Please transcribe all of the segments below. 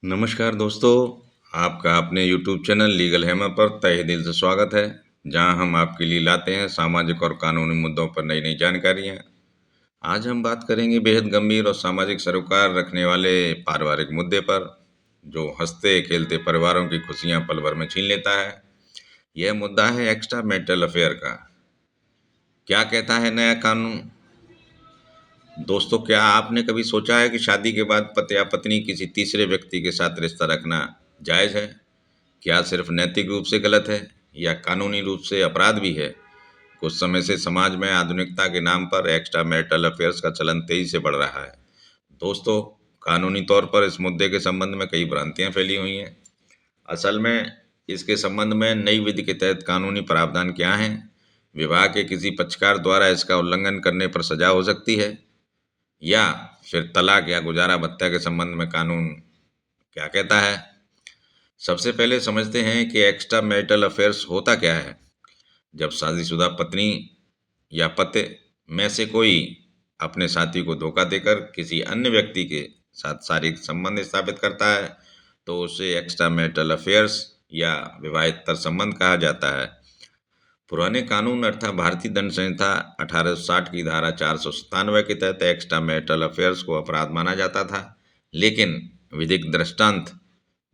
नमस्कार दोस्तों, आपका अपने YouTube चैनल लीगल हैमर पर तहे दिल से स्वागत है, जहां हम आपके लिए लाते हैं सामाजिक और कानूनी मुद्दों पर नई नई जानकारियां। आज हम बात करेंगे बेहद गंभीर और सामाजिक सरोकार रखने वाले पारिवारिक मुद्दे पर, जो हंसते खेलते परिवारों की खुशियां पल भर में छीन लेता है। यह मुद्दा है एक्स्ट्रा मैरिटल अफेयर का। क्या कहता है नया कानून? दोस्तों, क्या आपने कभी सोचा है कि शादी के बाद पति या पत्नी किसी तीसरे व्यक्ति के साथ रिश्ता रखना जायज़ है? क्या सिर्फ नैतिक रूप से गलत है या कानूनी रूप से अपराध भी है? कुछ समय से समाज में आधुनिकता के नाम पर एक्स्ट्रा मैरिटल अफेयर्स का चलन तेजी से बढ़ रहा है। दोस्तों, कानूनी तौर पर इस मुद्दे के संबंध में कई भ्रांतियां फैली हुई हैं। असल में इसके संबंध में नई विधि के तहत कानूनी प्रावधान क्या हैं? विवाह के किसी पक्षकार द्वारा इसका उल्लंघन करने पर सजा हो सकती है, या फिर तलाक या गुजारा भत्ता के संबंध में कानून क्या कहता है? सबसे पहले समझते हैं कि एक्स्ट्रा मैरिटल अफेयर्स होता क्या है। जब शादीशुदा पत्नी या पति में से कोई अपने साथी को धोखा देकर किसी अन्य व्यक्ति के साथ शारीरिक संबंध स्थापित करता है, तो उसे एक्स्ट्रा मैरिटल अफेयर्स या विवाहेतर संबंध कहा जाता है। पुराने कानून अर्थात भारतीय दंड संहिता 1860 की धारा 497 के तहत एक्स्ट्रा मैरिटल अफेयर्स को अपराध माना जाता था, लेकिन विधिक दृष्टांत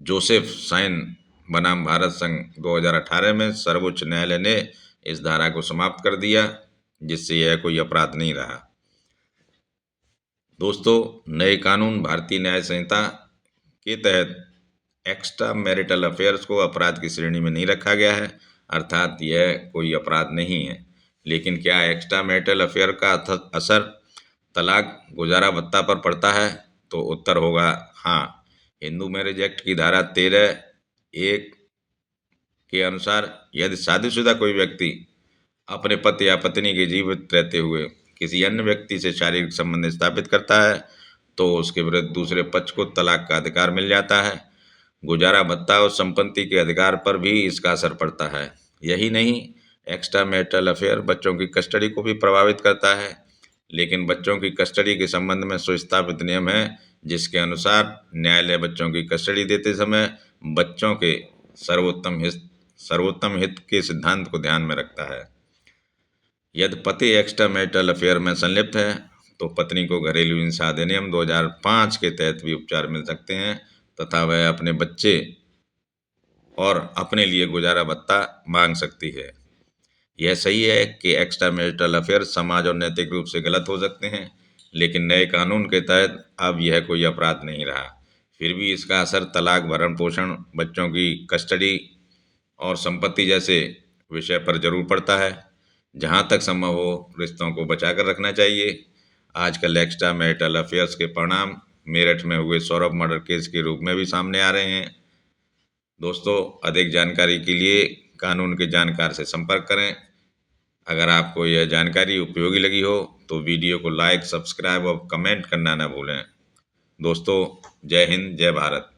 जोसेफ साइन बनाम भारत संघ 2018 में सर्वोच्च न्यायालय ने इस धारा को समाप्त कर दिया, जिससे यह कोई अपराध नहीं रहा। दोस्तों, नए कानून भारतीय न्याय संहिता के तहत एक्स्ट्रा मैरिटल अफेयर्स को अपराध की श्रेणी में नहीं रखा गया है, अर्थात यह कोई अपराध नहीं है। लेकिन क्या एक्स्ट्रा मैरिटल अफेयर का असर तलाक गुजारा भत्ता पर पड़ता है? तो उत्तर होगा हाँ। हिंदू मैरिज एक्ट की धारा 13(1) के अनुसार यदि शादीशुदा कोई व्यक्ति अपने पति या पत्नी के जीवित रहते हुए किसी अन्य व्यक्ति से शारीरिक संबंध स्थापित करता है, तो उसके विरुद्ध दूसरे पक्ष को तलाक का अधिकार मिल जाता है। गुजारा भत्ता और संपत्ति के अधिकार पर भी इसका असर पड़ता है। यही नहीं, एक्स्ट्रा मैरिटल अफेयर बच्चों की कस्टडी को भी प्रभावित करता है, लेकिन बच्चों की कस्टडी के संबंध में सुस्थापित नियम है, जिसके अनुसार न्यायालय बच्चों की कस्टडी देते समय बच्चों के सर्वोत्तम हित के सिद्धांत को ध्यान में रखता है। यदि पति एक्स्ट्रा मैरिटल अफेयर में संलिप्त है, तो पत्नी को घरेलू हिंसा अधिनियम 2005 के तहत भी उपचार मिल सकते हैं तथा वह अपने बच्चे और अपने लिए गुजारा भत्ता मांग सकती है। यह सही है कि एक्स्ट्रा मैरिटल अफेयर समाज और नैतिक रूप से गलत हो सकते हैं, लेकिन नए कानून के तहत अब यह कोई अपराध नहीं रहा। फिर भी इसका असर तलाक, भरण पोषण, बच्चों की कस्टडी और संपत्ति जैसे विषय पर जरूर पड़ता है। जहाँ तक संभव हो, रिश्तों को बचाकर रखना चाहिए। आजकल एक्स्ट्रा मैरिटल अफेयर्स के परिणाम मेरठ में हुए सौरभ मर्डर केस के रूप में भी सामने आ रहे हैं। दोस्तों, अधिक जानकारी के लिए कानून के जानकार से संपर्क करें। अगर आपको यह जानकारी उपयोगी लगी हो तो वीडियो को लाइक, सब्सक्राइब और कमेंट करना न भूलें। दोस्तों, जय हिंद, जय भारत।